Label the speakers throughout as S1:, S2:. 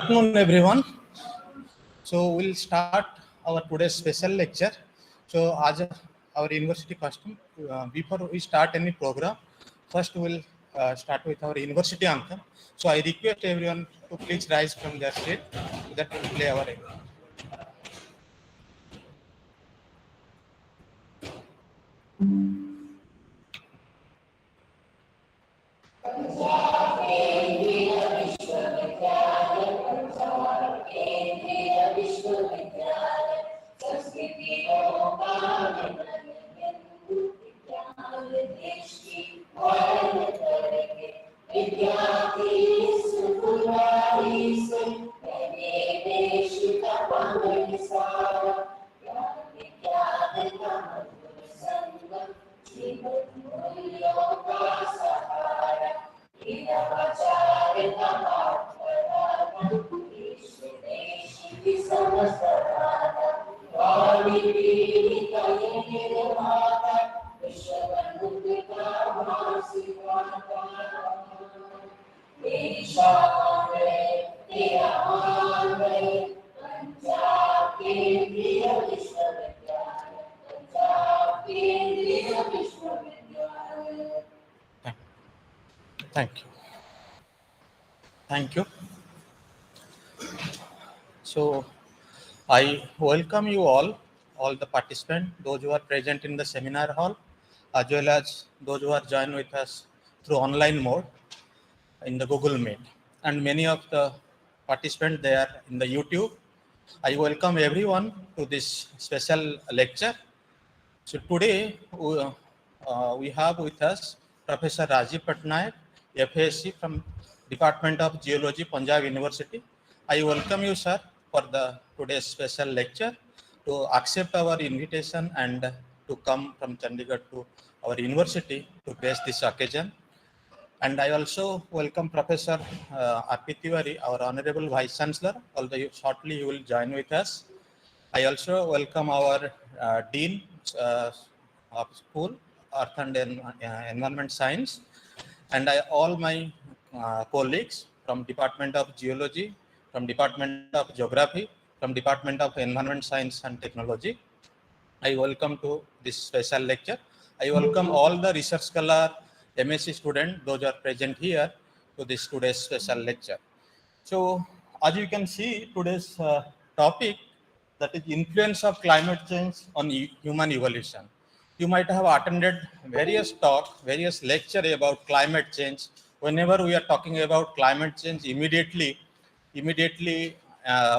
S1: Good afternoon, everyone. So we'll start our today's special lecture. So as our university custom, before we start any program, first we'll start with our university anthem. So I request everyone to please rise from their seat so that we'll play our anthem. Thank you. Thank you. So I welcome you all the participants, those who are present in the seminar hall, as well as those who are joined with us through online mode in the Google Meet. And many of the participants there in the YouTube. I welcome everyone to this special lecture. So today we have with us Professor Rajeev Patnaik, FASC from Department of Geology, Panjab University. I welcome you, sir, for the today's special lecture to accept our invitation and to come from Chandigarh to our university to grace this occasion. And I also welcome Professor R.P. Tiwari, our Honorable Vice Chancellor, although shortly he will join with us. I also welcome our Dean of School, Earth and Environment Science, and all my colleagues from Department of Geology, from Department of Geography, from Department of Environment Science and Technology. I welcome to this special lecture. I welcome all the research scholar, MSc students, those are present here to this today's special lecture. So as you can see, today's topic, that is influence of climate change on human evolution. You might have attended various talks, various lectures about climate change. Whenever we are talking about climate change, immediately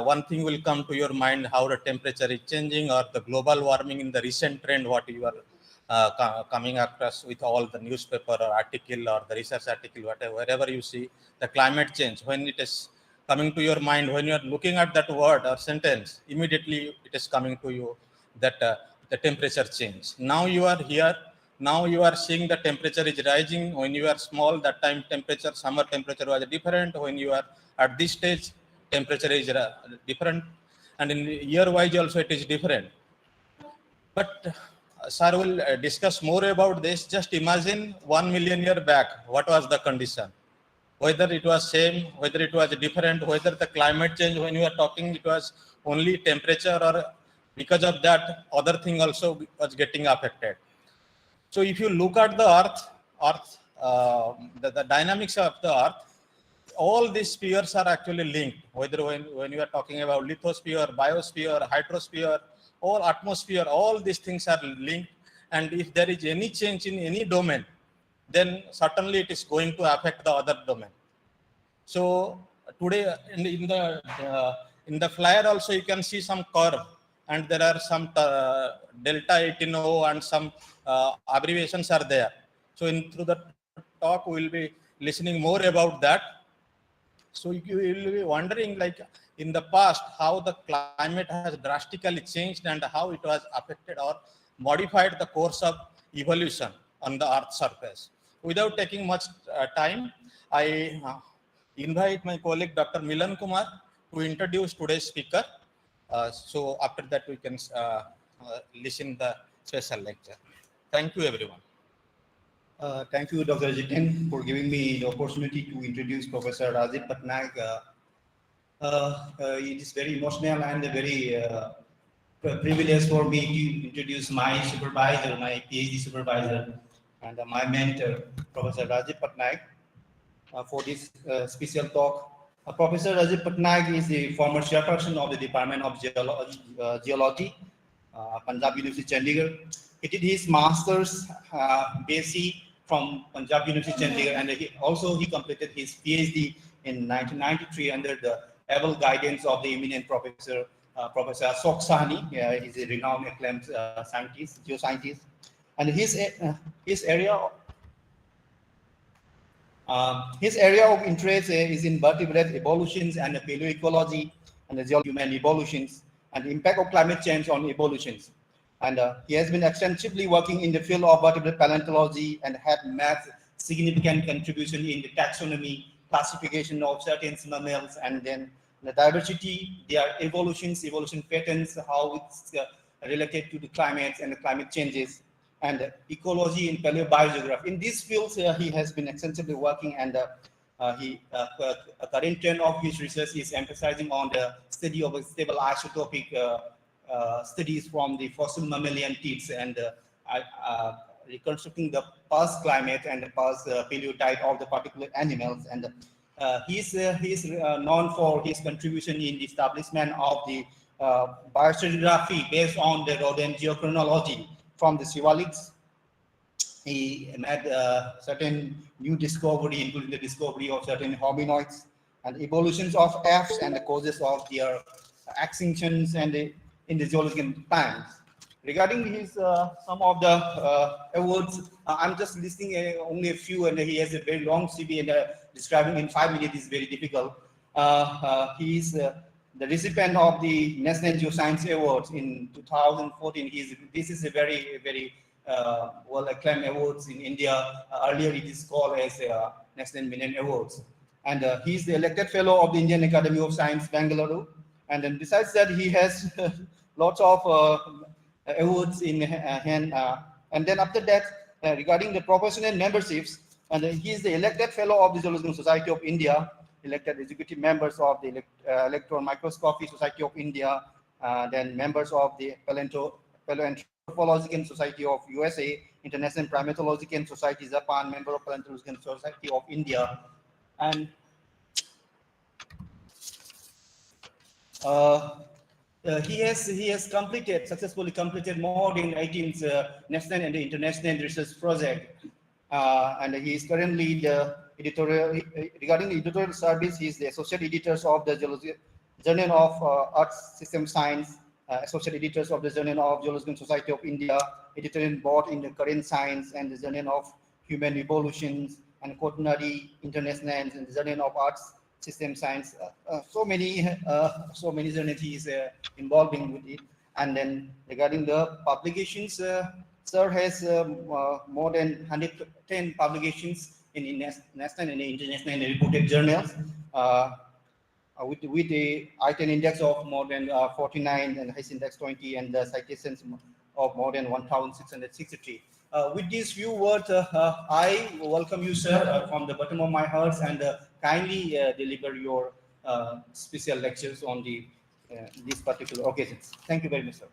S1: one thing will come to your mind, how the temperature is changing, or the global warming in the recent trend, what you are coming across with all the newspaper or article or the research article, wherever you see the climate change. When it is coming to your mind, when you are looking at that word or sentence, immediately it is coming to you that the temperature change. Now you are here, now you are seeing the temperature is rising. When you are small, that time temperature, summer temperature was different. When you are at this stage, temperature is different, and in year wise also it is different. But sir will discuss more about this. Just imagine 1 million year back, what was the condition? Whether it was same, whether it was different, whether the climate change, when you are talking, it was only temperature, or because of that, other thing also was getting affected. So if you look at the Earth, the dynamics of the Earth, all these spheres are actually linked. Whether when you are talking about lithosphere, biosphere, hydrosphere, all atmosphere, all these things are linked. And if there is any change in any domain, then certainly it is going to affect the other domain. So today in the flyer also you can see some curve, and there are some delta 18O and some abbreviations are there. So through the talk we will be listening more about that. So you will be wondering, like, in the past, how the climate has drastically changed and how it was affected or modified the course of evolution on the Earth's surface. Without taking much time, I invite my colleague Dr. Milan Kumar to introduce today's speaker. So after that, we can listen the special lecture. Thank you, everyone.
S2: Thank you, Dr. Jitin, for giving me the opportunity to introduce Professor Rajeev Patnaik. It is very emotional and very privilege for me to introduce my supervisor, my PhD supervisor, and my mentor, Professor Rajeev Patnaik, for this special talk. Professor Rajeev Patnaik is the former chairperson of the Department of Geology, Panjab University, Chandigarh. He did his master's BSc from Panjab University, Chandigarh, and he completed his PhD in 1993 under the able guidance of the eminent professor, Professor Ashok Sahni. He's a renowned acclaimed scientist, geoscientist, and his area of interest is in vertebrate evolutions and paleoecology and the human evolutions and the impact of climate change on evolutions. And he has been extensively working in the field of vertebrate paleontology and had made significant contribution in the taxonomy, classification of certain mammals, and then the diversity, their evolution patterns, how it's related to the climate and the climate changes, and ecology and paleobiogeography. In these fields, he has been extensively working, and a current trend of his research is emphasizing on the study of stable isotopic studies from the fossil mammalian teeth and reconstructing the past climate and the past paleodiet of the particular animals. And he's known for his contribution in the establishment of the biostratigraphy based on the rodent geochronology from the Sivalics. He made certain new discovery, including the discovery of certain hominoids and evolutions of apes and the causes of their extinctions and in the geological times. Regarding his some of the awards, I'm just listing only a few, and he has a very long CV, and describing in 5 minutes is very difficult. He is the recipient of the National Geoscience Awards in 2014. This is a very well acclaimed awards in India. Earlier it is called as National Millennium Awards. And he is the elected fellow of the Indian Academy of Science, Bangalore. And then besides that, he has lots of awards in hand. And then after that, regarding the professional memberships, and he is the elected fellow of the Geological Society of India, elected executive members of the Electron Microscopy Society of India, then members of the Paleoanthropological Society of USA, International Primatological Society Japan, member of Paleontological Society of India, and he has successfully completed more than 18 national and international research projects, and he is currently the editorial. Regarding the editorial service, he is the associate editors of the Journal of Earth System Science, associate editors of the Journal of Geological Society of India, editorial board in the Current Science and the Journal of Human Evolutions, and quaternary international and the Journal of Earth System Science. So many journals he is involving with it. And then regarding the publications, sir has more than 110 publications in national and international reported journals, with the I-10 index of more than 49 and Hess index 20, and the citations of more than 1,663. With these few words, I welcome you, sir, from the bottom of my heart, and kindly deliver your special lectures on these particular occasions. Thank you very much, sir.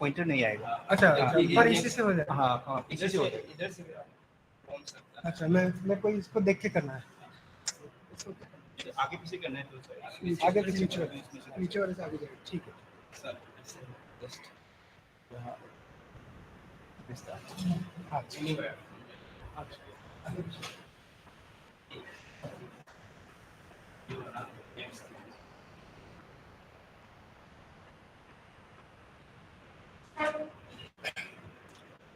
S2: Pointer नहीं आएगा।
S3: अच्छा पर इसी से हो जाए।
S2: हाँ इसी से हो जाए।
S3: इधर से अच्छा मैं कोई इसको देख के करना है,
S2: आगे पीछे करना है तो
S3: आगे पीछे नीचे वाले से आगे जाए। ठीक है
S2: सर, जस्ट
S3: हाँ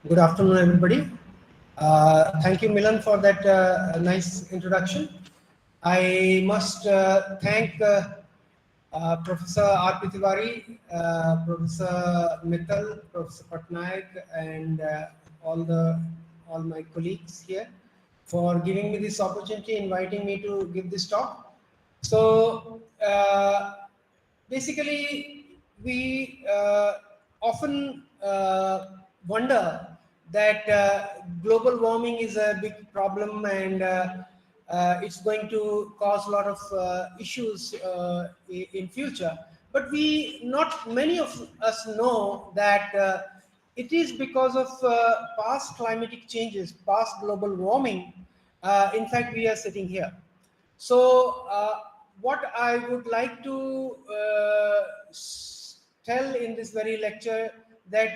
S3: Good afternoon, everybody. Thank you, Milan, for that nice introduction. I must thank Professor R.P. Tiwari, Professor Mittal, Professor Patnaik, and all my colleagues here for giving me this opportunity, inviting me to give this talk. So basically, we often wonder that global warming is a big problem, and it's going to cause a lot of issues in future. But not many of us know that it is because of past climatic changes, past global warming. In fact, we are sitting here. So, what I would like to tell in this very lecture, that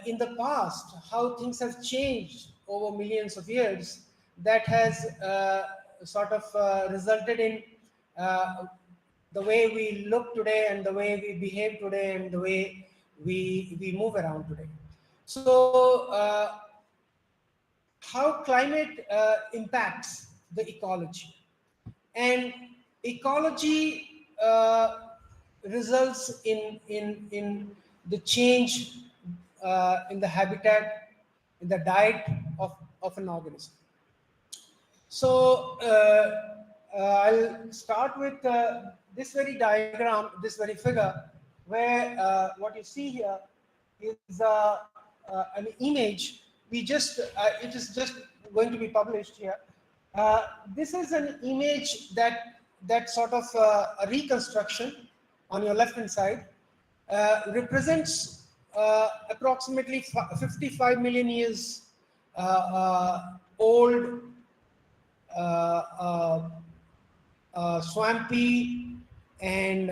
S3: in the past, how things have changed over millions of years, that has sort of resulted in the way we look today, and the way we behave today, and the way we move around today. So, how climate impacts the ecology. And ecology results in the change in the habitat, in the diet of an organism. So I'll start with this very diagram, this very figure, where what you see here is an image. It is just going to be published here. This is an image that sort of a reconstruction on your left hand side represents approximately 55 million years old swampy and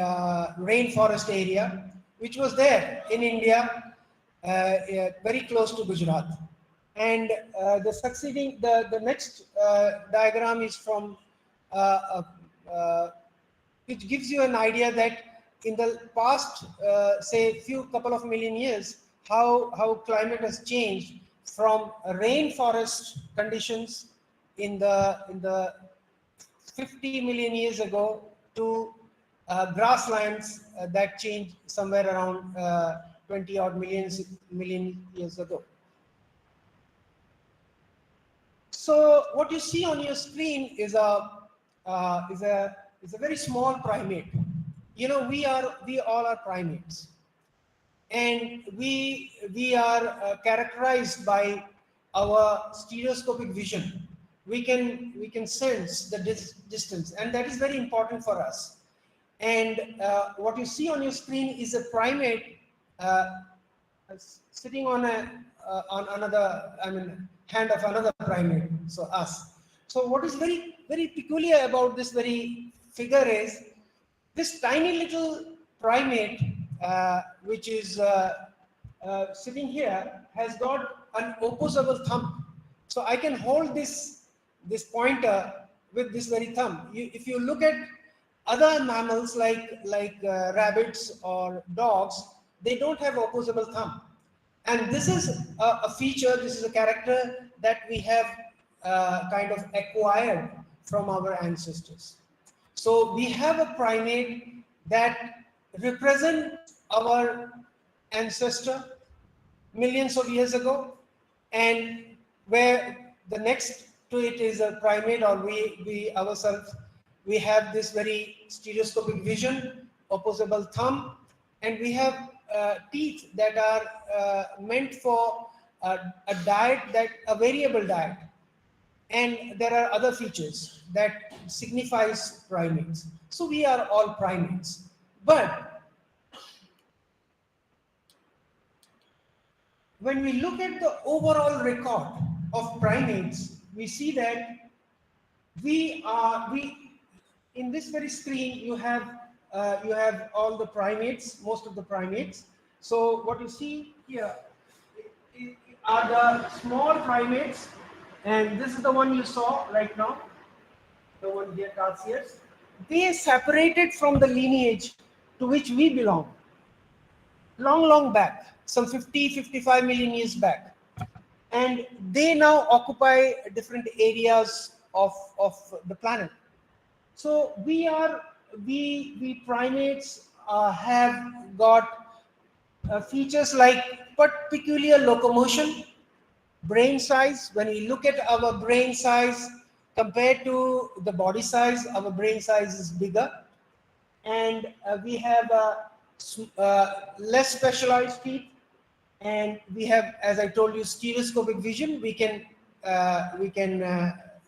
S3: rainforest area, which was there in India, very close to Gujarat. And the next diagram is from which gives you an idea that in the past, say couple of million years, how climate has changed from rainforest conditions in the 50 million years ago to grasslands that changed somewhere around 20 odd million years ago. So what you see on your screen is a very small primate. You know, we all are primates, and we are characterized by our stereoscopic vision. We can sense the distance, and that is very important for us. And what you see on your screen is a primate sitting on another, hand of another primate, so us. So what is very, very peculiar about this very figure is this tiny little primate, which is sitting here, has got an opposable thumb. So I can hold this pointer with this very thumb. If you look at other mammals like rabbits or dogs, they don't have opposable thumb. And this is a feature, this is a character that we have kind of acquired from our ancestors. So we have a primate that represents our ancestor millions of years ago, and where the next to it is a primate, or we ourselves, we have this very stereoscopic vision, opposable thumb, and we have teeth that are meant for a diet, a variable diet. And there are other features that signifies primates. So we are all primates. But when we look at the overall record of primates, we see that we in this very screen you have all the primates, most of the primates. So what you see here are the small primates, and this is the one you saw right now, the one here, tarsiers. They separated from the lineage to which we belong long back, some 55 million years back, and they now occupy different areas of the planet. So we are we primates have got features like peculiar locomotion, brain size. When we look at our brain size compared to the body size, our brain size is bigger, and we have less specialized feet, and we have, as I told you, stereoscopic vision. We can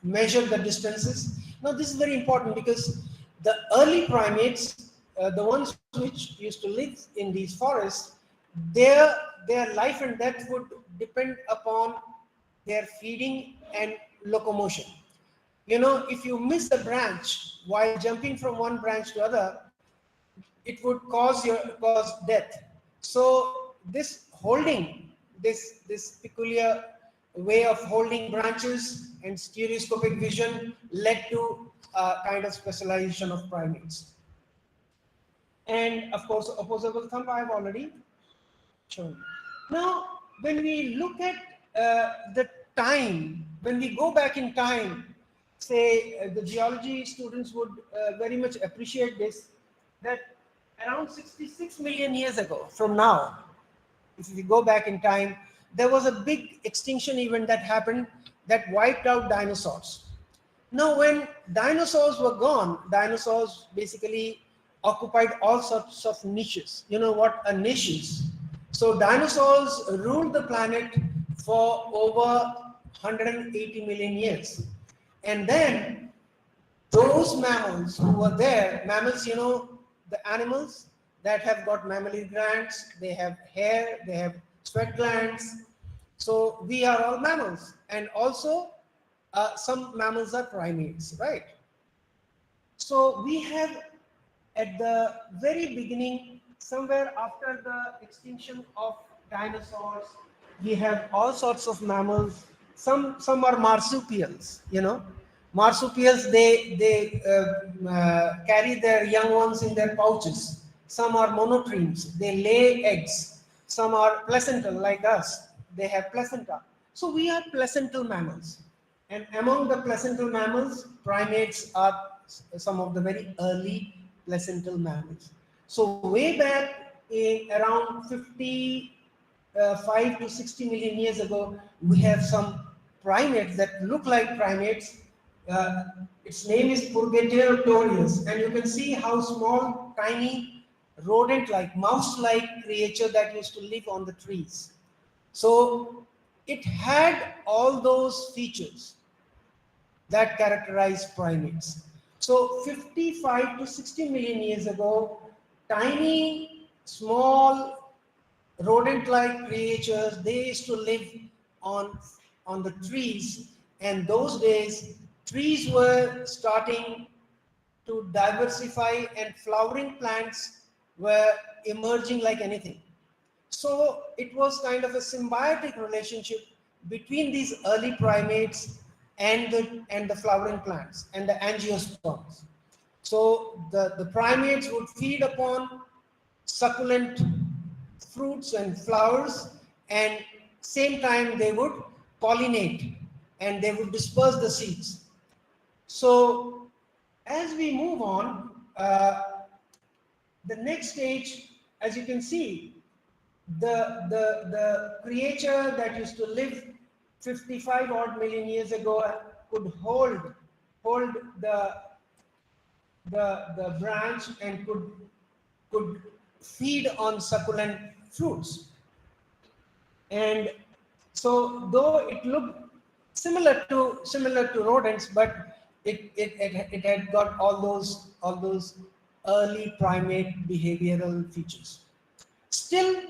S3: measure the distances. Now this is very important because the early primates, the ones which used to live in these forests, their life and death would depend upon their feeding and locomotion. You know, if you miss a branch while jumping from one branch to other, it would cause death. So this holding, this peculiar way of holding branches and stereoscopic vision led to a kind of specialization of primates. And of course, opposable thumb I have already shown. Now, when we look at the time, when we go back in time, say the geology students would very much appreciate this, that around 66 million years ago from now, if we go back in time, there was a big extinction event that happened that wiped out dinosaurs. Now, when dinosaurs were gone, dinosaurs basically occupied all sorts of niches. You know what a niche is? So dinosaurs ruled the planet for over 180 million years. And then those mammals who were there, mammals, you know, the animals that have got mammary glands, they have hair, they have sweat glands. So we are all mammals. And also some mammals are primates, right? So we have at the very beginning, somewhere after the extinction of dinosaurs, we have all sorts of mammals. Some are marsupials, you know. Marsupials, they carry their young ones in their pouches. Some are monotremes, they lay eggs. Some are placental like us, they have placenta. So we are placental mammals. And among the placental mammals, primates are some of the very early placental mammals. So way back in around 55 to 60 million years ago, we have some primates that look like primates. Its name is Purgatorius, and you can see how small, tiny, rodent-like, mouse-like creature that used to live on the trees. So it had all those features that characterize primates. So 55 to 60 million years ago, tiny, small, rodent-like creatures, they used to live on the trees, and those days trees were starting to diversify and flowering plants were emerging like anything. So it was kind of a symbiotic relationship between these early primates and the flowering plants and the angiosperms. So the primates would feed upon succulent fruits and flowers, and same time they would pollinate and they would disperse the seeds. So as we move on, the next stage, as you can see, the creature that used to live 55 odd million years ago could hold the branch and could feed on succulent fruits. And so though it looked similar to rodents, but it had got all those early primate behavioral features. Still,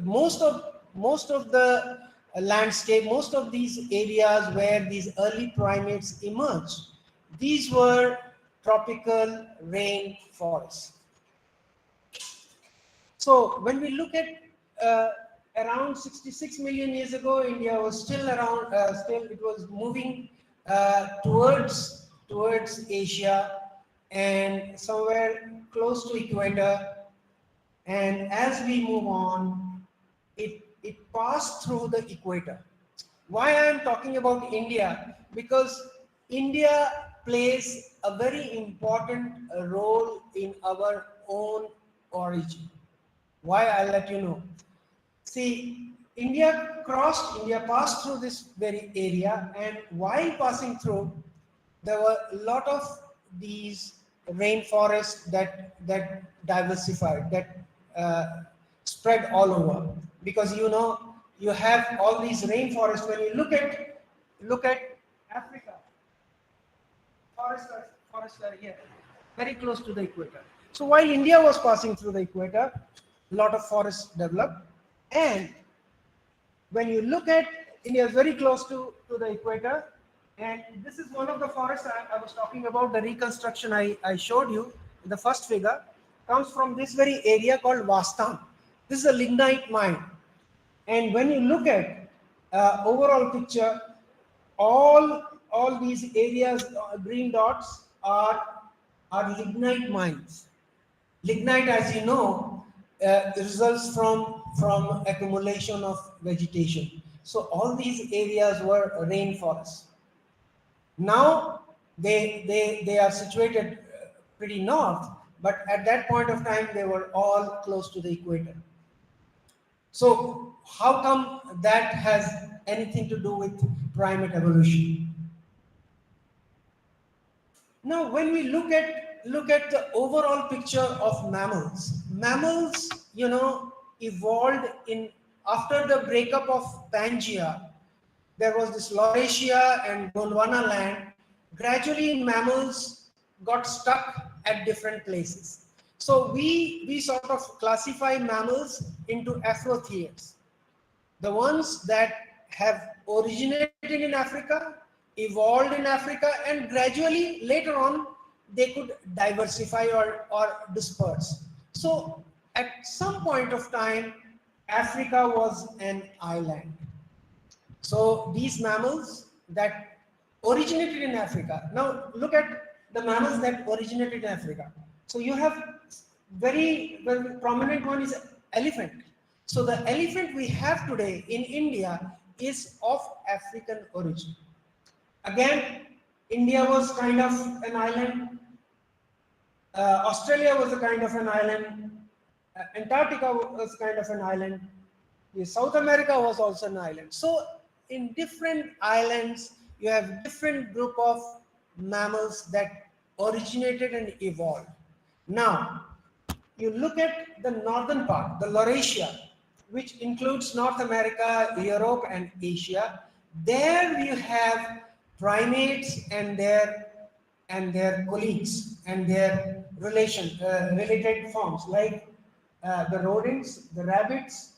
S3: most of the landscape, most of these areas where these early primates emerged, these were tropical rain forests. So when we look at around 66 million years ago, India was still around, it was moving towards Asia and somewhere close to equator. And as we move on, it passed through the equator. Why I am talking about India? Because India plays a very important role in our own origin. Why? I'll let you know. See, India passed through this very area, and while passing through, there were a lot of these rainforests that diversified, that spread all over. Because you have all these rainforests. When you look at Africa, forests are here, very close to the equator. So while India was passing through the equator, a lot of forests developed. And when you look at India is very close to the equator, and this is one of the forests I was talking about. The reconstruction I showed you in the first figure comes from this very area called Vastan. This is a lignite mine. And when you look at overall picture, all these areas, green dots are lignite mines. Lignite, as you know, results from accumulation of vegetation. So all these areas were rainforests. Now they are situated pretty north, but at that point of time they were all close to the equator. So how come that has anything to do with primate evolution? Now, when we look at the overall picture of mammals, evolved after the breakup of Pangaea. There was this Laurasia and Gondwana land. Gradually, mammals got stuck at different places. So we sort of classify mammals into Afrotheates, the ones that have originated in Africa, evolved in Africa, and gradually later on they could diversify or disperse. So at some point of time, Africa was an island. So these mammals that originated in Africa. Now look at the mammals that originated in Africa. So you have very prominent one is elephant. So the elephant we have today in India is of African origin. Again, India was kind of an island. Australia was a kind of an island. Antarctica was kind of an island. South America was also an island. So in different islands, you have different group of mammals that originated and evolved. Now, you look at the northern part, the Laurasia, which includes North America, Europe, and Asia. There you have primates and their colleagues and their related forms like the rodents, the rabbits,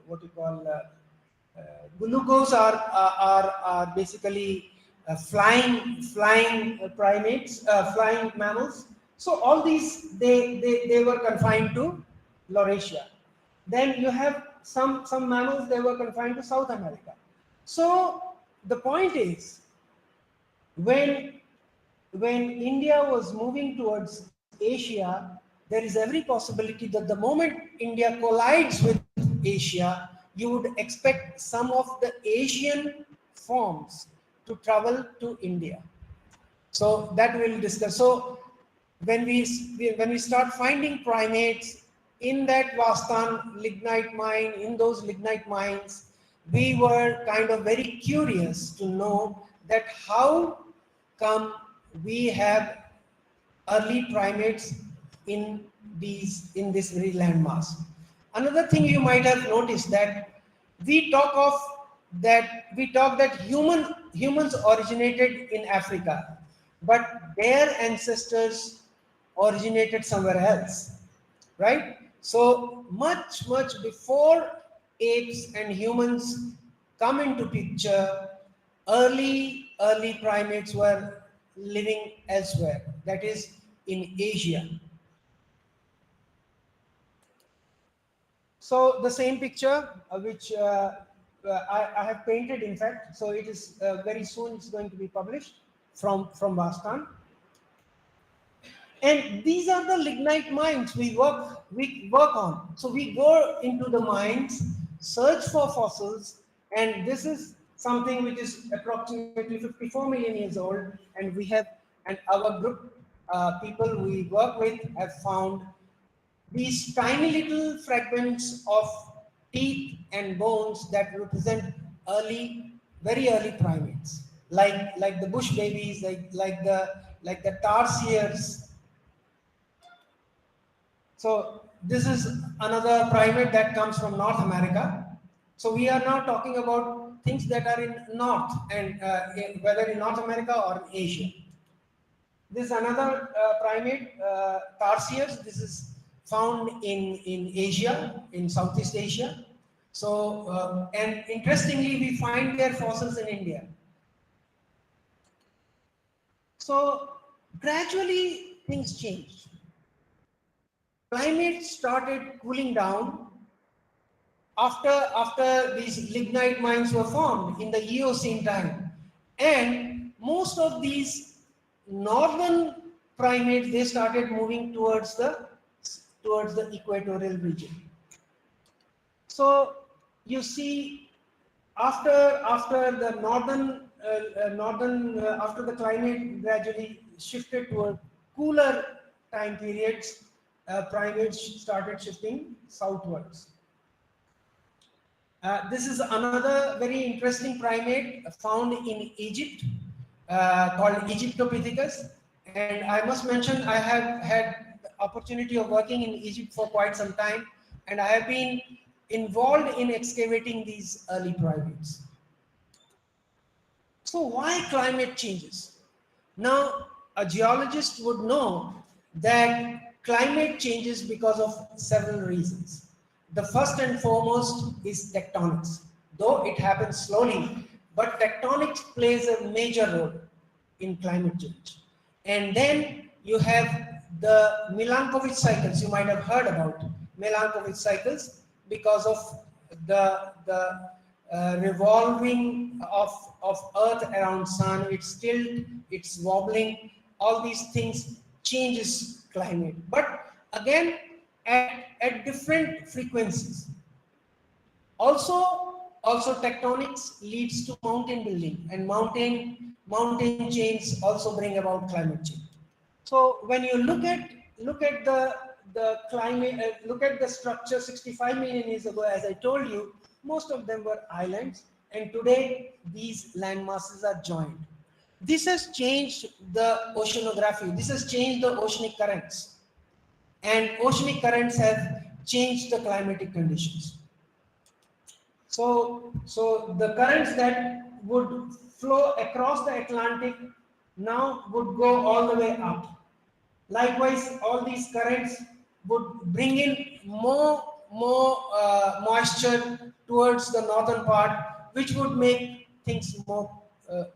S3: what you call gulucos are basically flying primates, flying mammals. So all these they were confined to Laurasia. Then you have some mammals, they were confined to South America. So the point is, when India was moving towards Asia, there is every possibility that the moment India collides with Asia, you would expect some of the Asian forms to travel to India. So that we'll discuss. So when we start finding primates in that Vastan lignite mine, in those lignite mines, we were kind of very curious to know that how come we have early primates in this very landmass. Another thing you might have noticed that we talk that humans originated in Africa, but their ancestors originated somewhere else, right? So much before apes and humans come into picture, early primates were living elsewhere, that is in Asia. So the same picture which I have painted, in fact, so it is very soon it's going to be published from Vastan. And these are the lignite mines we work on. So we go into the mines, search for fossils, and this is something which is approximately 54 million years old, and we have, and our group, people we work with, have found these tiny little fragments of teeth and bones that represent early, very early primates, like the bush babies, like the tarsiers. So this is another primate that comes from North America. So we are now talking about things that are in North, and whether in North America or in Asia. This is another primate, tarsiers. This is found in Asia, in Southeast Asia. So, and interestingly, we find their fossils in India. So gradually things changed. Climate started cooling down after these lignite mines were formed in the Eocene time, and most of these northern primates, they started moving towards the equatorial region. So you see, after the after the climate gradually shifted toward cooler time periods, primates started shifting southwards. This is another very interesting primate found in Egypt, called Egyptopithecus. And I must mention, I have had the opportunity of working in Egypt for quite some time, and I have been involved in excavating these early primates. So why climate changes? Now, a geologist would know that climate changes because of several reasons. The first and foremost is tectonics, though it happens slowly, but tectonics plays a major role in climate change. And then you have the Milankovitch cycles. You might have heard about Milankovitch cycles because of the revolving of Earth around Sun. It's tilt, it's wobbling. All these things changes climate, but again at different frequencies. Also tectonics leads to mountain building, and mountain chains also bring about climate change. So when you look at the climate, look at the structure 65 million years ago, as I told you, most of them were islands, and today these land masses are joined. This has changed the oceanography. This has changed the oceanic currents, and oceanic currents have changed the climatic conditions. So the currents that would flow across the Atlantic now would go all the way up. Likewise, all these currents would bring in more moisture towards the northern part, which would make things more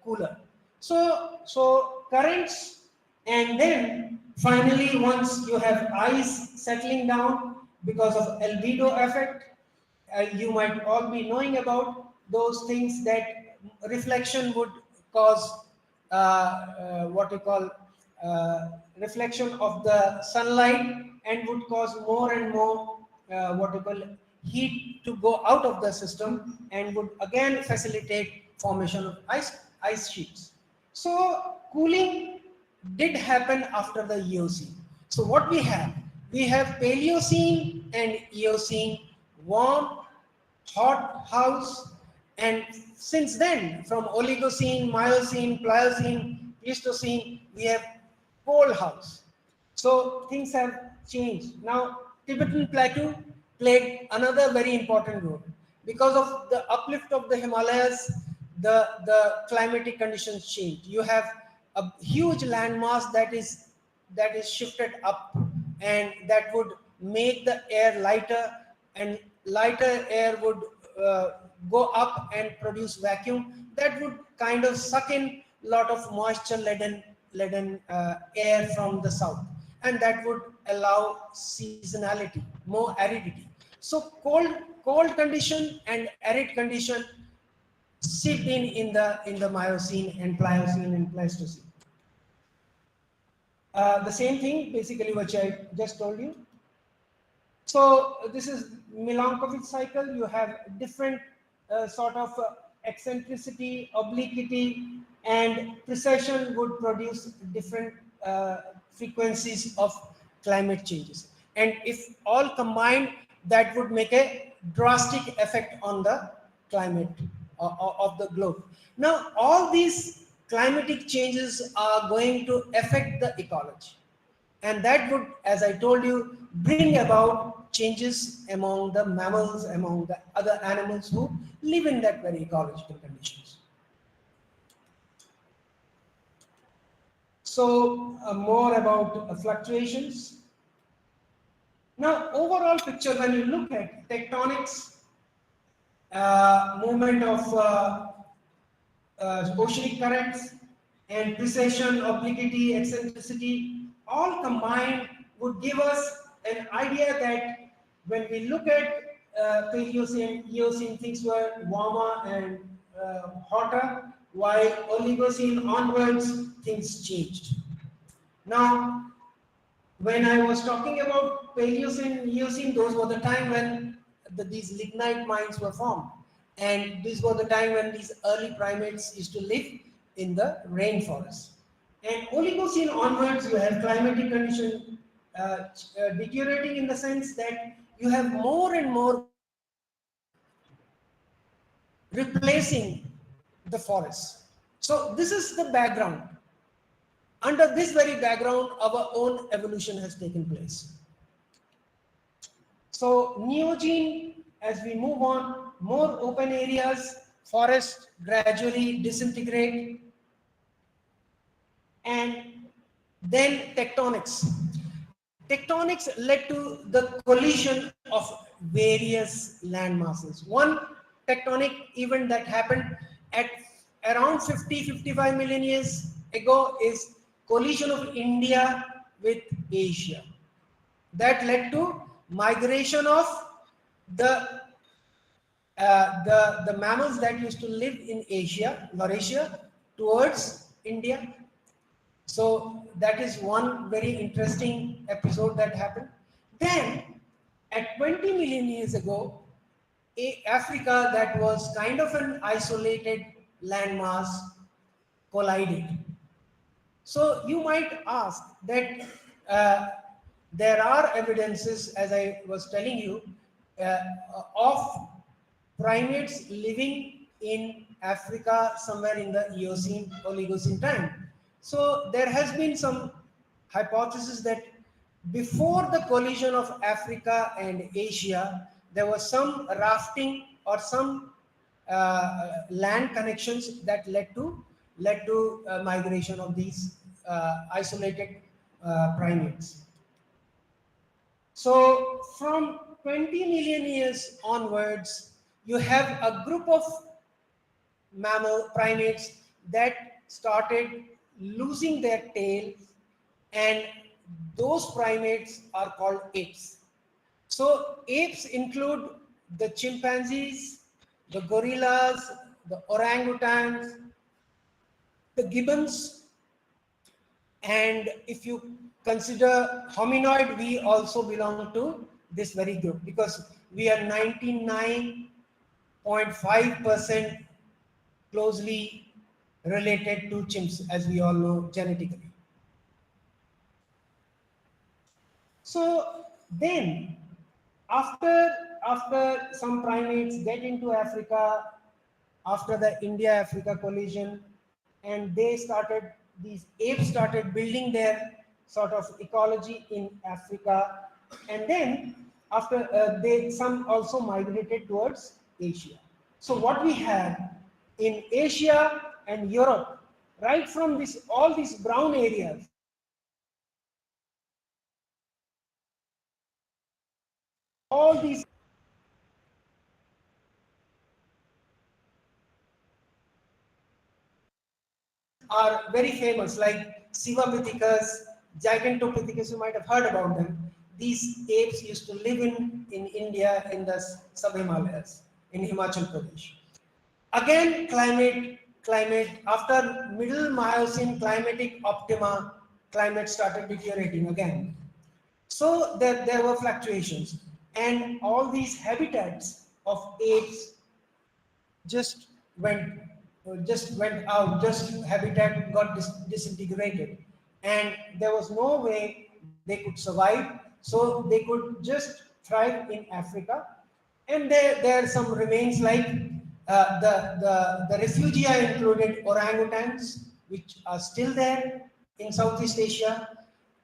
S3: cooler. So currents, and then finally, once you have ice settling down because of albedo effect, you might all be knowing about those things, that reflection would cause what we call reflection of the sunlight, and would cause more and more what we call heat to go out of the system, and would again facilitate formation of ice sheets. So cooling did happen after the Eocene. So what we have Paleocene and Eocene, warm, hot house, and since then, from Oligocene, Miocene, Pliocene, Pleistocene, we have cold house. So things have changed. Now, Tibetan Plateau played another very important role. Because of the uplift of the Himalayas, the climatic conditions changed. You have a huge landmass that is shifted up, and that would make the air lighter, and lighter air would go up and produce vacuum that would kind of suck in a lot of moisture laden air from the south, and that would allow seasonality, more aridity. So cold condition and arid condition sit in the Miocene and Pliocene and Pleistocene. The same thing basically which I just told you. So this is Milankovitch cycle. You have different sort of eccentricity, obliquity, and precession would produce different frequencies of climate changes. And if all combined, that would make a drastic effect on the climate of the globe. Now, all these climatic changes are going to affect the ecology. And that would, as I told you, bring about changes among the mammals, among the other animals who live in that very ecological conditions. So, more about fluctuations. Now, overall picture, when you look at tectonics, movement of oceanic currents, and precession, obliquity, eccentricity, all combined would give us an idea that when we look at Paleocene, Eocene, things were warmer and hotter, while Oligocene onwards, things changed. Now, when I was talking about Paleocene, Eocene, those were the time when these lignite mines were formed. And these were the time when these early primates used to live in the rainforest. And Oligocene onwards, you have climatic condition deteriorating in the sense that you have more and more replacing the forests. So this is the background. Under this very background, our own evolution has taken place. So Neogene, as we move on, more open areas, forests gradually disintegrate, and then tectonics. Tectonics led to the collision of various land masses. One tectonic event that happened at around 50-55 million years ago is collision of India with Asia. That led to migration of the mammals that used to live in Asia, Laurasia, towards India. So that is one very interesting episode that happened. Then, at 20 million years ago, Africa, that was kind of an isolated landmass, collided. So you might ask that there are evidences, as I was telling you, of primates living in Africa somewhere in the Eocene, Oligocene time. So there has been some hypothesis that before the collision of Africa and Asia, there was some rafting or some land connections that led to migration of these isolated primates. So from 20 million years onwards, you have a group of mammal primates that started losing their tails, and those primates are called apes. So apes include the chimpanzees, the gorillas, the orangutans, the gibbons, and if you consider hominoid, we also belong to this very group because we are 99.5% closely related to chimps, as we all know genetically. So then, after some primates get into Africa, after the India-Africa collision, and these apes started building their sort of ecology in Africa, and then after some also migrated towards Asia. So what we have in Asia and Europe, right from all these brown areas, all these are very famous, like Sivamithicus, Gigantopithecus, you might have heard about them. These apes used to live in India in the sub-Himalayas, in Himachal Pradesh. Again, climate, after middle Miocene climatic optima, climate started deteriorating again. So there were fluctuations, and all these habitats of apes just went just went out, just habitat got disintegrated, and there was no way they could survive. So they could just thrive in Africa, and there are some remains like the refugia included orangutans, which are still there in Southeast Asia,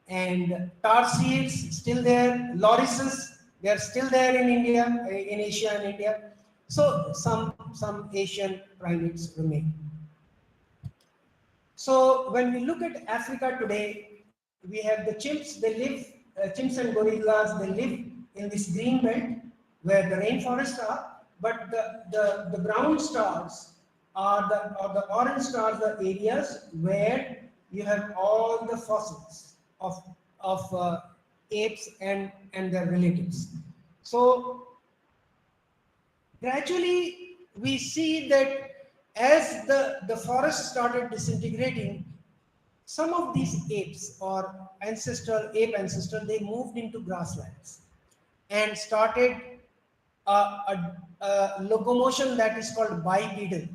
S3: and tarsiers still there, lorises, they are still there in India, in Asia and India. So some Asian primates remain. So when we look at Africa today, we have the chimps. They live, chimps and gorillas. They live in this green belt where the rainforests are. But the brown stars are the orange stars, the areas where you have all the fossils of apes and their relatives. So gradually we see that as the forest started disintegrating, some of these apes or ape ancestor, they moved into grasslands and started a locomotion that is called bipedal.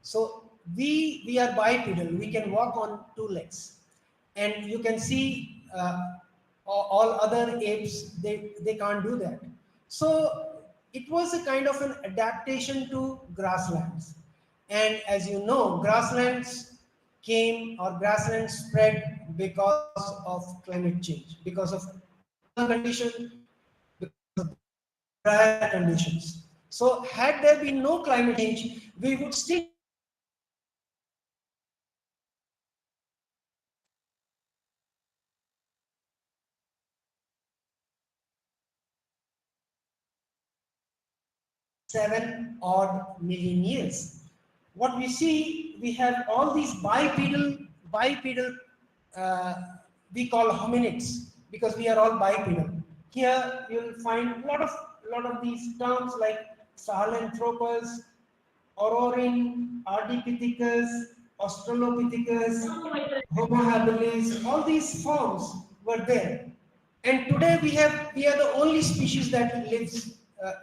S3: So we are bipedal, we can walk on two legs, and you can see all other apes, they can't do that. So it was a kind of an adaptation to grasslands. And as you know, grasslands came or grasslands spread because of climate change, because of cold condition, because of drier conditions. So had there been no climate change, we would still seven odd million years. What we see, we have all these bipedal, uh, we call hominids because we are all bipedal. Here you will find lot of these terms like Sahelanthropus, Aurorin, Ardipithecus, Australopithecus, Homo habilis, all these forms were there. And today we are the only species that lives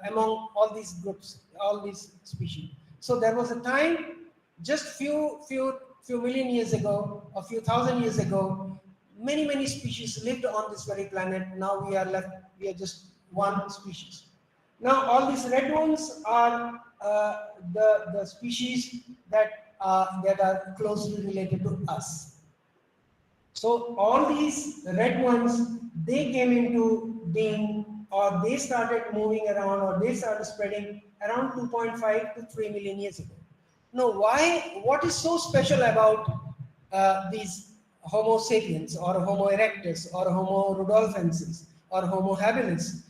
S3: among all these groups, all these species. So there was a time just few million years ago, a few thousand years ago, many species lived on this very planet. Now we are just one species. Now all these red ones are the species that are closely related to us. So all these red ones, they came into being, or they started moving around, or they started spreading around 2.5 to 3 million years ago. Now, why? What is so special about these Homo sapiens, or Homo erectus, or Homo rudolfensis, or Homo habilis,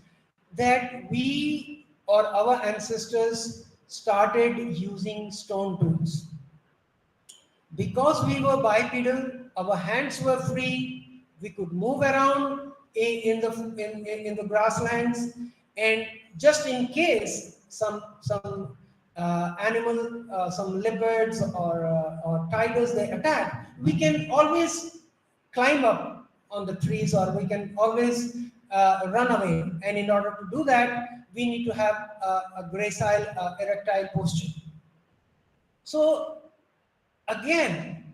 S3: that we or our ancestors started using stone tools? Because we were bipedal, our hands were free, we could move around in the grasslands, and just in case some animal, some leopards or tigers, they attack, we can always climb up on the trees, or we can always run away. And in order to do that, we need to have a gracile, erectile posture. So again,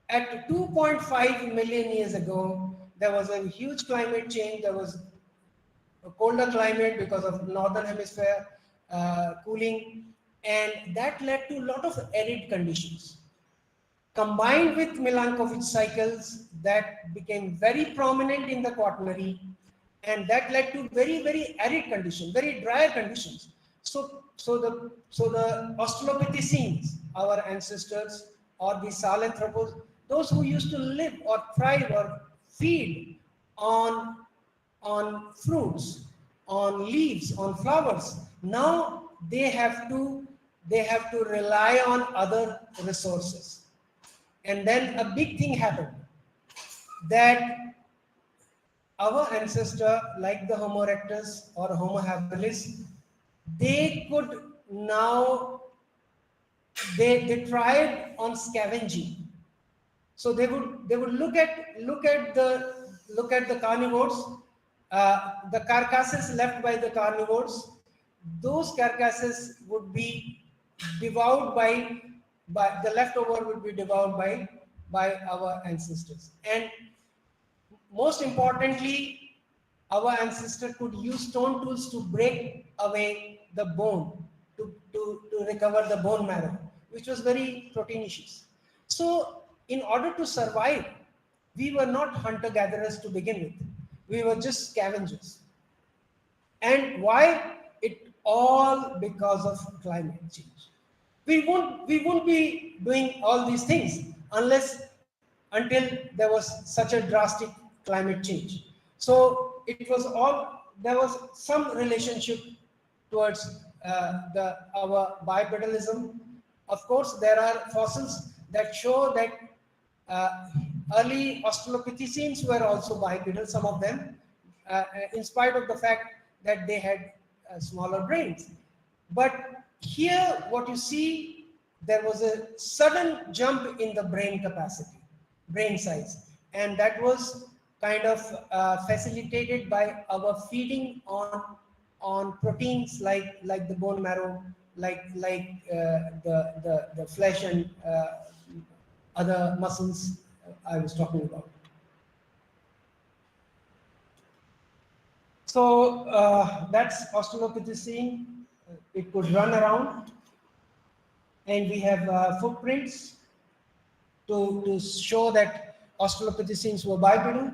S3: at 2.5 million years ago, there was a huge climate change. There was a colder climate because of northern hemisphere cooling, and that led to a lot of arid conditions. Combined with Milankovitch cycles, that became very prominent in the Quaternary, and that led to very arid conditions, very dry conditions. So the Australopithecines, our ancestors, or the Sahelanthropus, those who used to live or thrive or feed on fruits, on leaves, on flowers, now they have to rely on other resources. And then a big thing happened, that our ancestor, like the Homo erectus or Homo habilis, they could now, they tried on scavenging. So they would look at the carnivores, the carcasses left by the carnivores. Those carcasses would be devoured by the leftover would be devoured by our ancestors. And most importantly, our ancestor could use stone tools to break away the bone, to recover the bone marrow, which was very proteinaceous. So in order to survive, we were not hunter-gatherers to begin with. We were just scavengers. And why? It all because of climate change. We won't be doing all these things until there was such a drastic climate change. So it was all, there was some relationship towards our bipedalism. Of course, there are fossils that show that uh, early Australopithecines were also bipedal, some of them, in spite of the fact that they had smaller brains. But here, what you see, there was a sudden jump in the brain capacity, brain size, and that was kind of facilitated by our feeding on proteins like the bone marrow, like the flesh and other muscles I was talking about. So that's Australopithecine. It could run around, and we have footprints to show that Australopithecines were bipedal,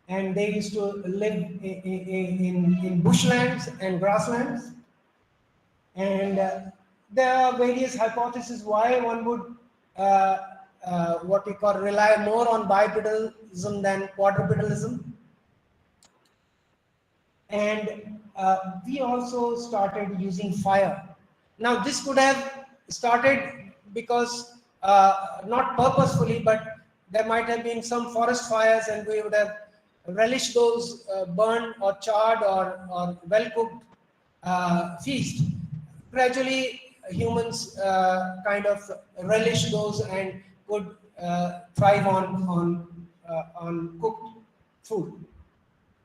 S3: and they used to live in bushlands and grasslands. And there are various hypotheses why one would what we call rely more on bipedalism than quadrupedalism. And we also started using fire. Now this could have started because not purposefully, but there might have been some forest fires and we would have relished those burned or charred or well cooked feast. Gradually humans kind of relish those and could thrive on cooked food.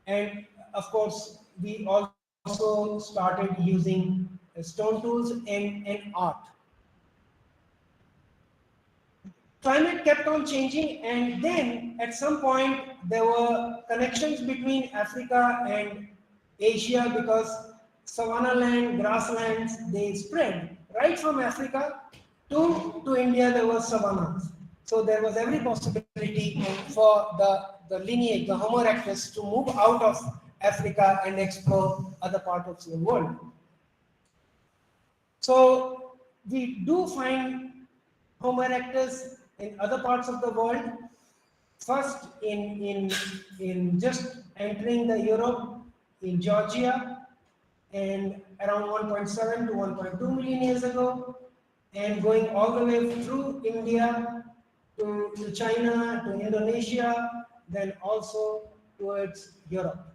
S3: And of course, we also started using stone tools in art. Climate kept on changing, and then at some point there were connections between Africa and Asia because savanna land, grasslands, they spread right from Africa to India. There was savannas. So there was every possibility for the lineage, the Homo erectus, to move out of Africa and explore other parts of the world. So we do find Homo erectus in other parts of the world. First, in just entering the Europe in Georgia, and around 1.7 to 1.2 million years ago, and going all the way through India to China, to Indonesia, then also towards Europe.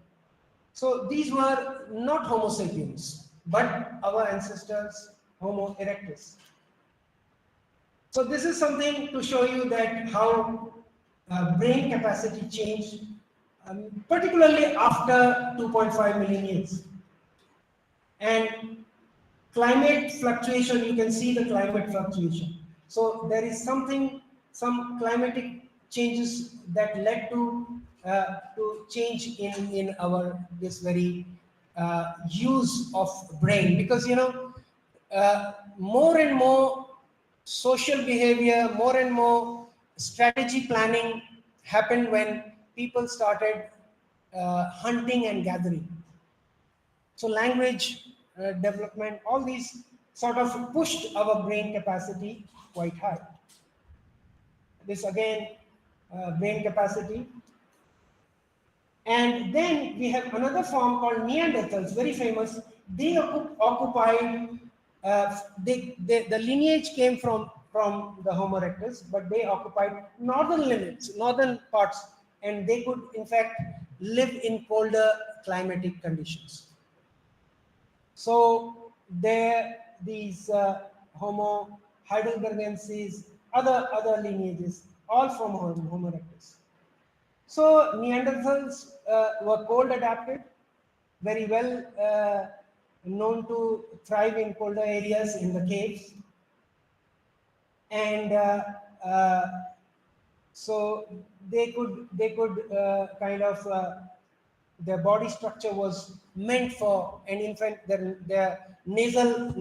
S3: So these were not Homo sapiens, but our ancestors, Homo erectus. So this is something to show you that how brain capacity changed, particularly after 2.5 million years. And climate fluctuation, you can see the climate fluctuation. So there is some climatic changes that led to change in our this very use of brain, because more and more social behavior, more and more strategy planning happened when people started hunting and gathering. So language development, all these sort of pushed our brain capacity quite high. This again, brain capacity. And then we have another form called Neanderthals, very famous. They occupied, the lineage came from the Homo erectus, but they occupied northern limits, northern parts, and they could in fact live in colder climatic conditions. So there, these Homo heidelbergensis, other lineages, all from Homo erectus. So Neanderthals were cold adapted, very well known to thrive in colder areas in the caves. And so they could kind of their body structure was meant for an infant. Their nasal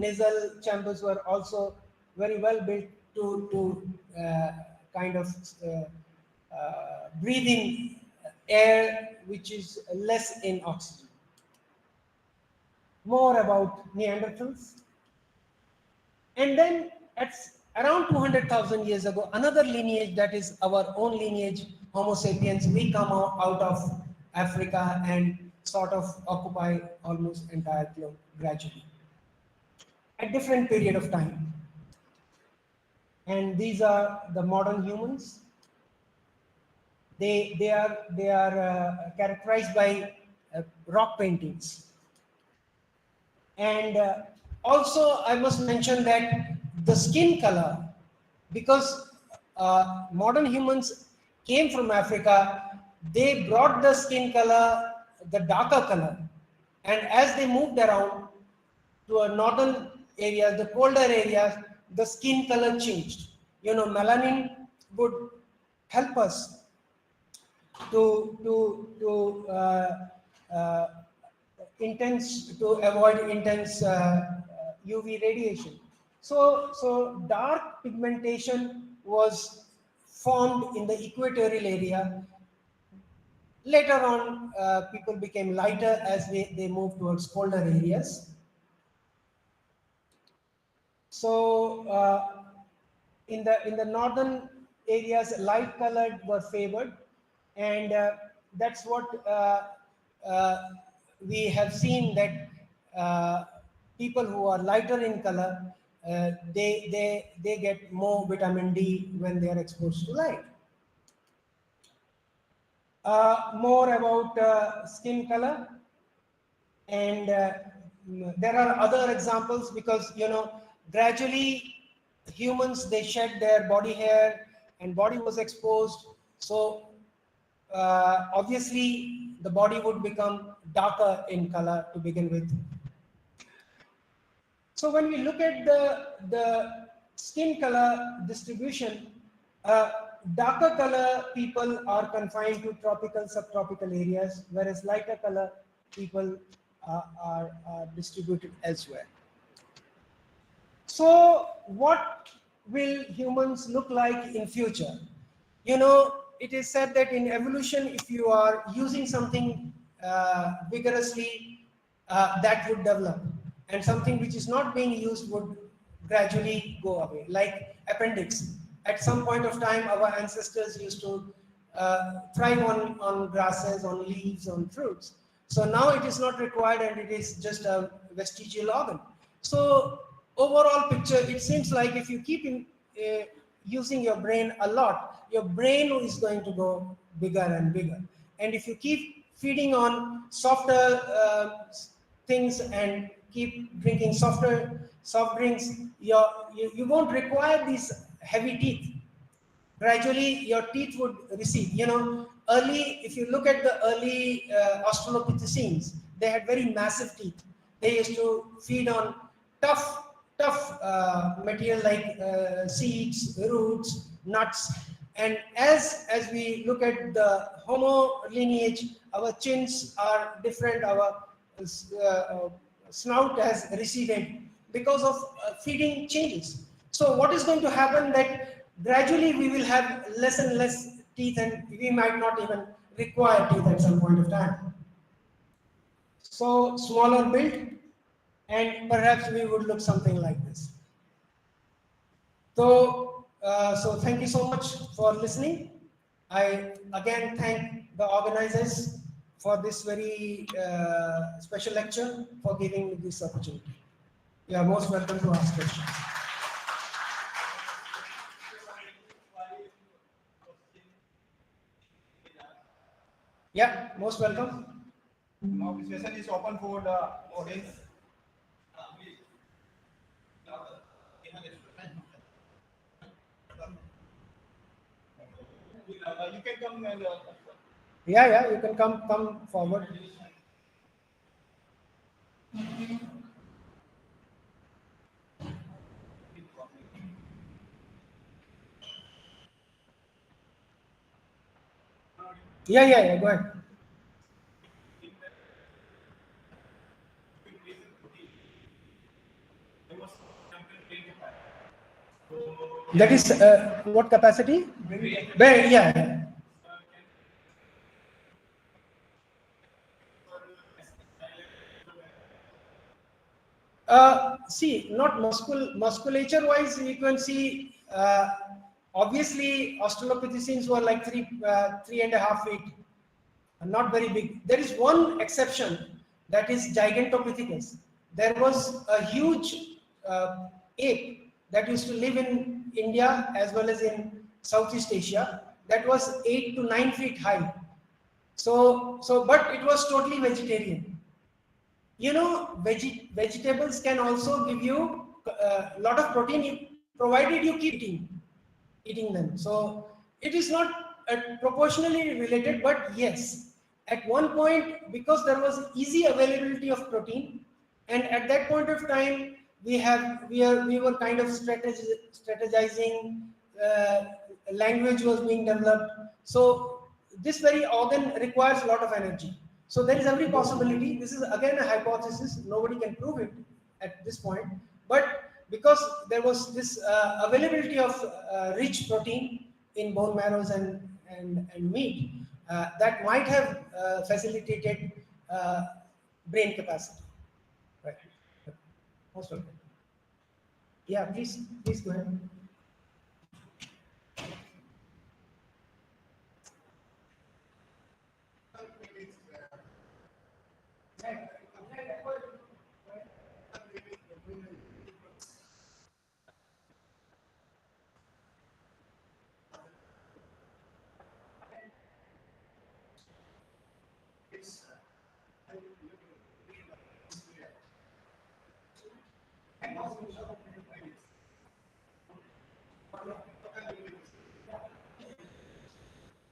S3: chambers were also very well built to kind of breathe in air which is less in oxygen. More about Neanderthals. And then at around 200,000 years ago, another lineage, that is our own lineage, Homo sapiens, we come out of Africa and sort of occupy almost entire globe gradually at different period of time. And these are the modern humans. They are characterized by rock paintings. And also I must mention that the skin color, because modern humans came from Africa, they brought the skin color, the darker color, and as they moved around to a northern area, the colder areas, the skin color changed. You know, melanin would help us to avoid intense UV radiation. So dark pigmentation was formed in the equatorial area. Later on, people became lighter as they moved towards colder areas. So in the northern areas, light colored were favored, and that's what we have seen, that people who are lighter in color, they get more vitamin D when they are exposed to light. More about skin color, and there are other examples, because gradually humans, they shed their body hair and body was exposed, so obviously the body would become darker in color to begin with. So when we look at the skin color distribution, darker color people are confined to tropical, subtropical areas, whereas lighter color people are distributed elsewhere. So what will humans look like in future? It is said that in evolution, if you are using something vigorously, that would develop, and something which is not being used would gradually go away. Like appendix. At some point of time, our ancestors used to thrive on grasses, on leaves, on fruits. So now it is not required, and it is just a vestigial organ. So overall picture, it seems like if you keep using your brain a lot, your brain is going to go bigger and bigger. And if you keep feeding on softer things and keep drinking softer soft drinks, you won't require these heavy teeth. Gradually, your teeth would recede. Early, if you look at the early Australopithecines, they had very massive teeth. They used to feed on tough material like seeds, roots, nuts. And as we look at the Homo lineage, our chins are different, our snout has receded because of feeding changes. So what is going to happen, that gradually we will have less and less teeth, and we might not even require teeth at some point of time. So smaller build, and perhaps we would look something like this. So thank you so much for listening. I again thank the organizers for this very special lecture, for giving me this opportunity. You are most welcome to ask questions. Yeah, most welcome.
S2: Now the session is open for the audience. You can come and
S3: Yeah, you can come forward. Yeah, go ahead. That is what capacity? Yeah. See, not musculature wise, you can see obviously Australopithecines were like 3.5 feet, not very big. There is one exception, that is Gigantopithecus. There was a huge ape that used to live in India as well as in Southeast Asia, that was 8 to 9 feet high. But it was totally vegetarian. You know, vegetables can also give you a lot of protein, provided you keep eating them. So it is not proportionally related, but yes, at one point, because there was easy availability of protein, and at that point of time, we were kind of strategizing. Language was being developed, so this very organ requires a lot of energy. So there is every possibility. This is again a hypothesis. Nobody can prove it at this point. But because there was this availability of rich protein in bone marrows and meat, that might have facilitated brain capacity. Right. Most welcome. Yeah, please go ahead.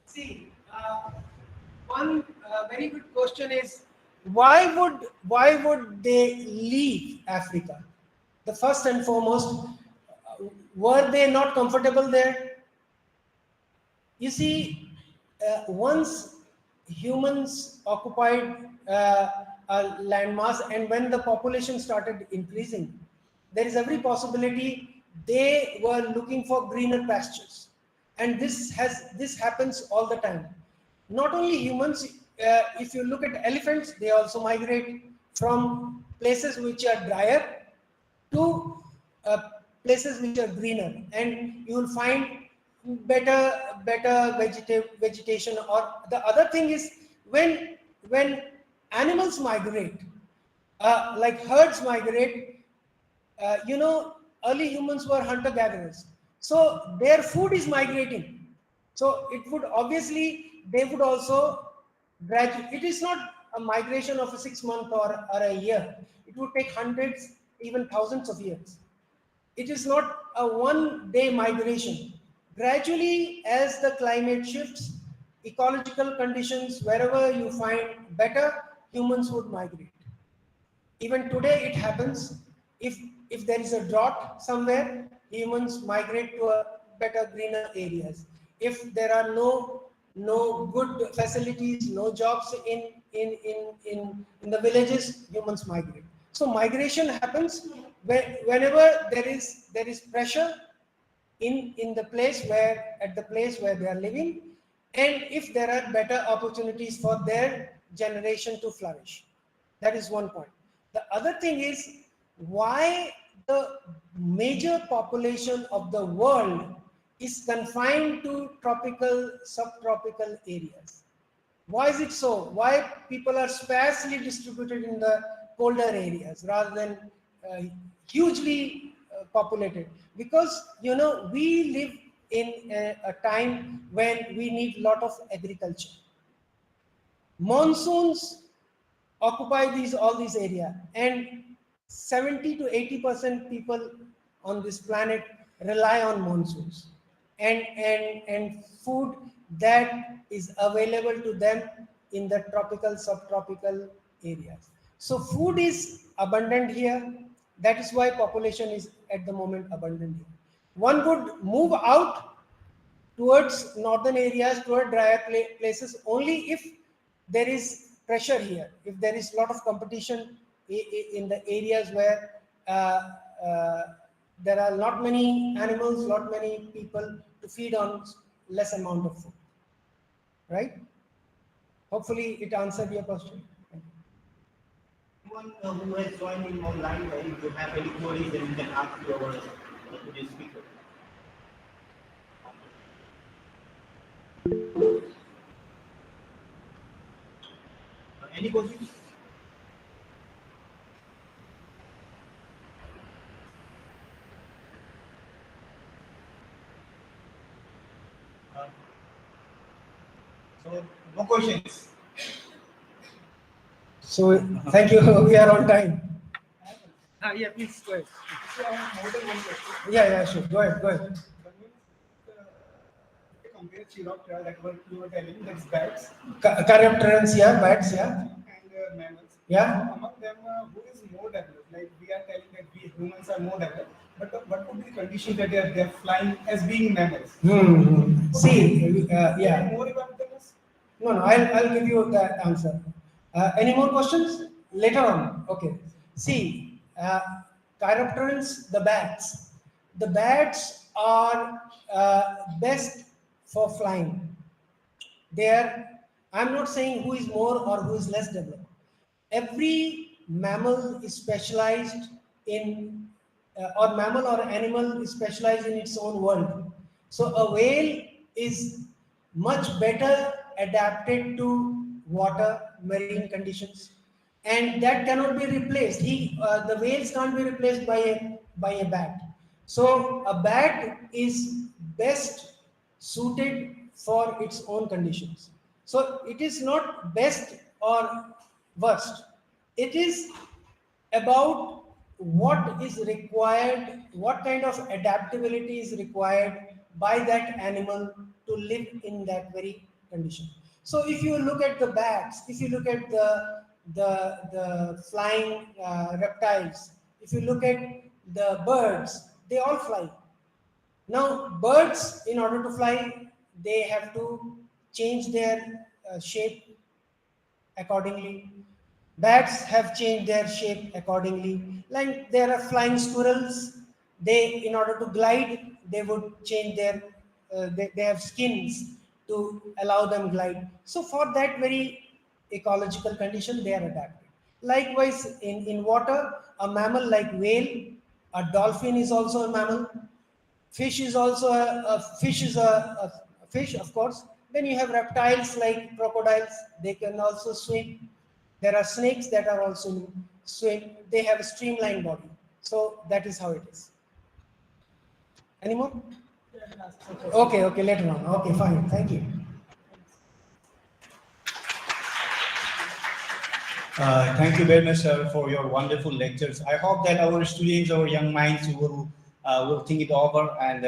S3: See, one very good question is why would they leave Africa? The first and foremost, were they not comfortable there? You see, once humans occupied a landmass, and when the population started increasing, there is every possibility they were looking for greener pastures, and this happens all the time. Not only humans, if you look at elephants, they also migrate from places which are drier to places which are greener, and you will find better vegetation. Or the other thing is, when animals migrate, like herds migrate, early humans were hunter gatherers, so their food is migrating. So it would obviously, they would also graduate. It is not a migration of a 6 month or a year. It would take hundreds, even thousands of years. It is not a one-day migration. Gradually, as the climate shifts, ecological conditions, wherever you find better, humans would migrate. Even today, it happens. If there is a drought somewhere, humans migrate to a better, greener areas. If there are no good facilities, no jobs in the villages, humans migrate. So migration happens whenever there is pressure in the place where they are living, and if there are better opportunities for their generation to flourish. That is one point. The other thing is, why the major population of the world is confined to tropical, subtropical areas. Why is it so? Why people are sparsely distributed in the colder areas rather than hugely populated? Because we live in a time when we need a lot of agriculture. Monsoons occupy all these areas, and 70 to 80% people on this planet rely on monsoons and food that is available to them in the tropical, subtropical areas. So food is abundant here. That is why population is at the moment abundant here. One would move out towards northern areas, toward drier places, only if there is pressure here, if there is a lot of competition in the areas where there are not many animals, not many people to feed on less amount of food, right? Hopefully it answered your question.
S2: Anyone who has joined in online, if you have any queries, then you can ask to our today's speaker. Any questions? So no questions.
S3: So thank you. We are on time. Yeah, please go ahead.
S4: More than one question.
S3: Yeah, sure. Go ahead.
S4: One is, compare Chiroptera that what you were telling, that's bats
S3: Chiropterans, yeah, bats, yeah.
S4: and mammals.
S3: Yeah.
S4: So among them, who is more developed? Like we are telling that we humans are more developed, but what would be the condition that they're flying as being mammals?
S3: See, yeah.
S4: More about them is
S3: No, I'll give you that answer. Any more questions? Later on. Okay. See, chiropterans, the bats. The bats are best for flying. I'm not saying who is more or who is less developed. Every mammal is specialized in, or mammal or animal is specialized in its own world. So a whale is much better adapted to water, marine conditions, and that cannot be replaced. The whales can't be replaced by a bat. So a bat is best suited for its own conditions. So it is not best or worst. It is about what is required, what kind of adaptability is required by that animal to live in that very condition. So if you look at the bats, if you look at the flying reptiles, if you look at the birds, they all fly. Now, birds, in order to fly, they have to change their shape accordingly. Bats have changed their shape accordingly. Like there are flying squirrels, in order to glide, they would change they have skins to allow them glide. So for that very ecological condition, they are adapted. Likewise, in water, a mammal like whale, a dolphin is also a mammal. Fish is also a fish is a fish, of course. Then you have reptiles like crocodiles. They can also swim. There are snakes that are also swim. They have a streamlined body. So that is how it is. Any more? Okay, later on. Okay, fine. Thank you.
S2: Thank you very much, sir, for your wonderful lectures. I hope that our students, our young minds will think it over, and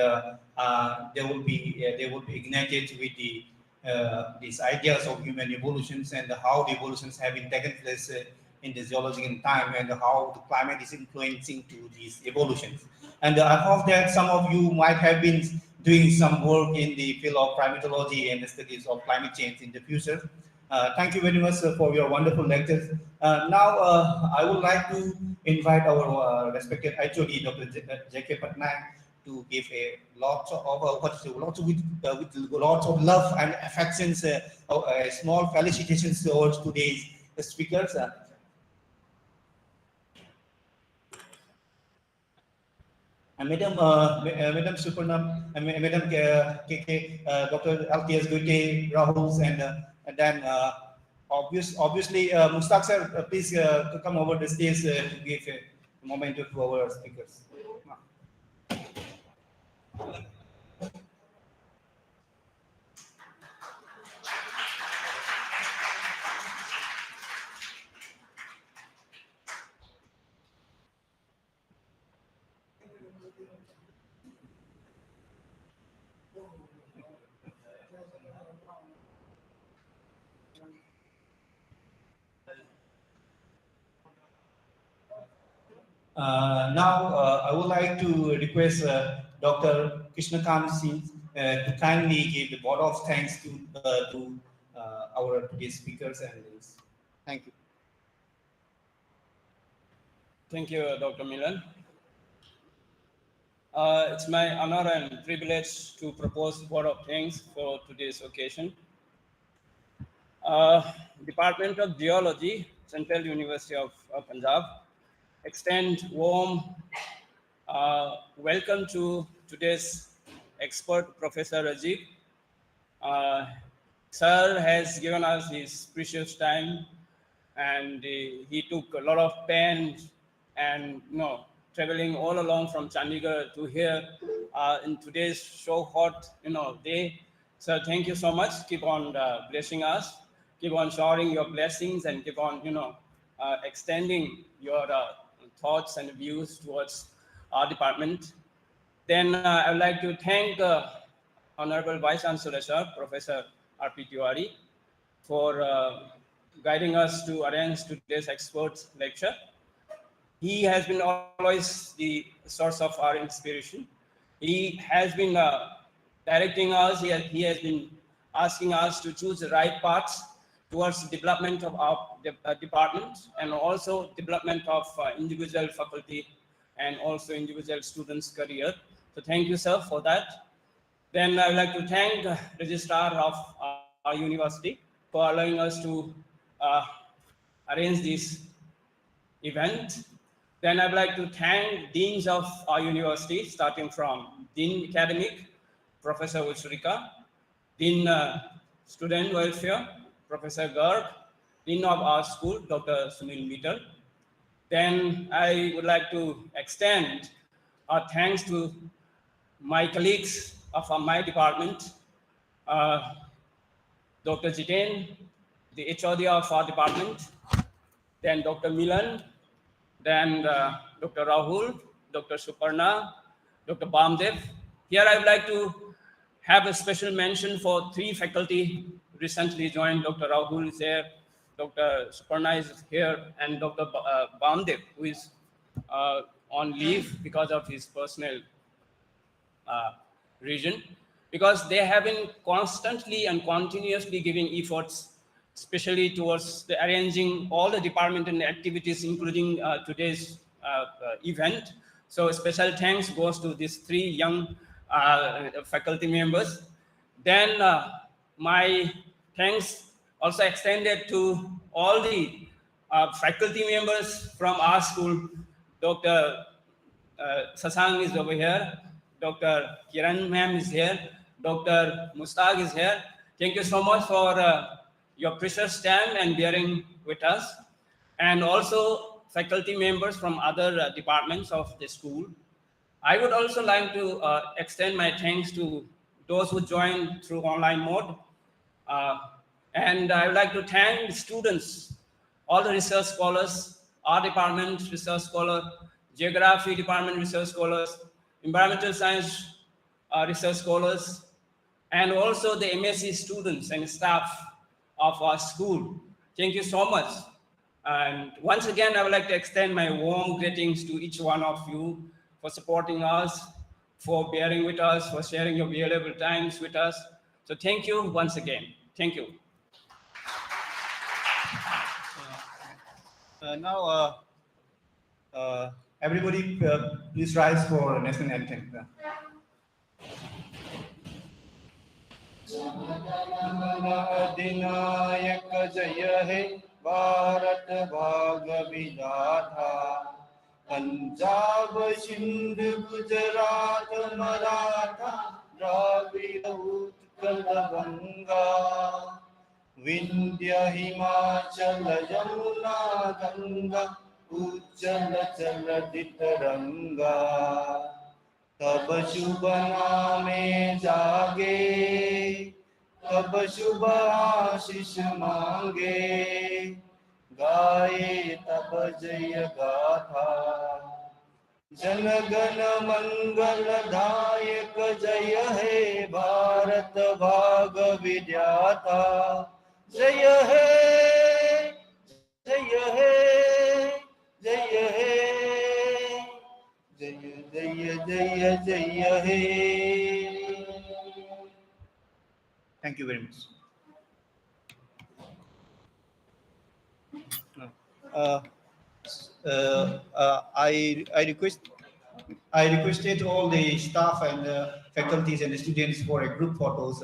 S2: they will be ignited with these ideas of human evolutions and how the evolutions have been taken place in the geological time, and how the climate is influencing to these evolutions. And I hope that some of you might have been doing some work in the field of primatology and the studies of climate change in the future. Thank you very much for your wonderful lectures. Now, I would like to invite our respected HOD, Dr. J.K. Patnaik, to give a lots of with lots of love and affections, small felicitations towards today's speakers. Madam Supernam, Madam KK, Dr. LTS Gute, Rahul, and then obviously Mustaq sir, please come over the stage to give a moment to our speakers. Now, I would like to request Dr. Krishnakant to kindly give the vote of thanks to our today's speakers and leaders. Thank you.
S5: Thank you, Dr. Milan. It's my honor and privilege to propose vote of thanks for today's occasion. Department of Geology, Central University of Panjab, extend warm welcome to today's expert, Professor Rajeev. Sir has given us his precious time, and he took a lot of pains and traveling all along from Chandigarh to here in today's so hot day. So thank you so much. Keep on blessing us. Keep on showering your blessings and keep on extending your thoughts and views towards our department. Then I would like to thank Honorable Vice Chancellor Sir, Professor R.P. Tiwari, for guiding us to arrange today's experts lecture. He has been always the source of our inspiration. He has been directing us. He has been asking us to choose the right paths towards development of our department and also development of individual faculty and also individual students' career. So thank you, sir, for that. Then I would like to thank the registrar of our university for allowing us to arrange this event. Then I would like to thank deans of our university, starting from Dean Academic, Professor Uchrika, Dean Student Welfare, Professor Garg, Dean of our school, Dr. Sunil Mittal. Then I would like to extend our thanks to my colleagues of my department, Dr. Jiten, the HOD of our department, then Dr. Milan, then Dr. Rahul, Dr. Suparna, Dr. Bamdev. Here I would like to have a special mention for 3 faculty recently joined. Dr. Rahul is here, Dr. Suparna is here, and Dr. Bamdev, who is on leave because of his personal reason, because they have been constantly and continuously giving efforts, especially towards the arranging all the departmental activities, including today's event. So special thanks goes to these 3 young faculty members. Then my thanks also extended to all the faculty members from our school. Dr. Sasang is over here. Dr. Kiran ma'am is here. Dr. Mustaq is here. Thank you so much for your precious time and bearing with us. And also faculty members from other departments of the school. I would also like to extend my thanks to those who joined through online mode. And I would like to thank the students, all the research scholars, our department research scholar, geography department research scholars, environmental science research scholars, and also the MSc students and staff of our school. Thank you so much. And once again, I would like to extend my warm greetings to each one of you for supporting us, for bearing with us, for sharing your valuable times with us. So thank you once again. Thank you.
S2: Now, everybody, please rise for national anthem. अधिनायक जय हे भारत भाग विधाता पंजाब सिंध गुजरात मराठा द्राविड़ उत्कल गंगा विंध्य हिमाचल यमुना गंगा उज्जल चलति तरंगा तब शुभ नामे जागे तब शुभ आशीष मांगे गाए तब जय गाथा जन गण मंगल दायक जय हे भारत भाग विधाता जय हे जय हे जय हे जय जय जय जय हे Thank you very much. Uh, I requested all the staff and faculties and students for a group photos.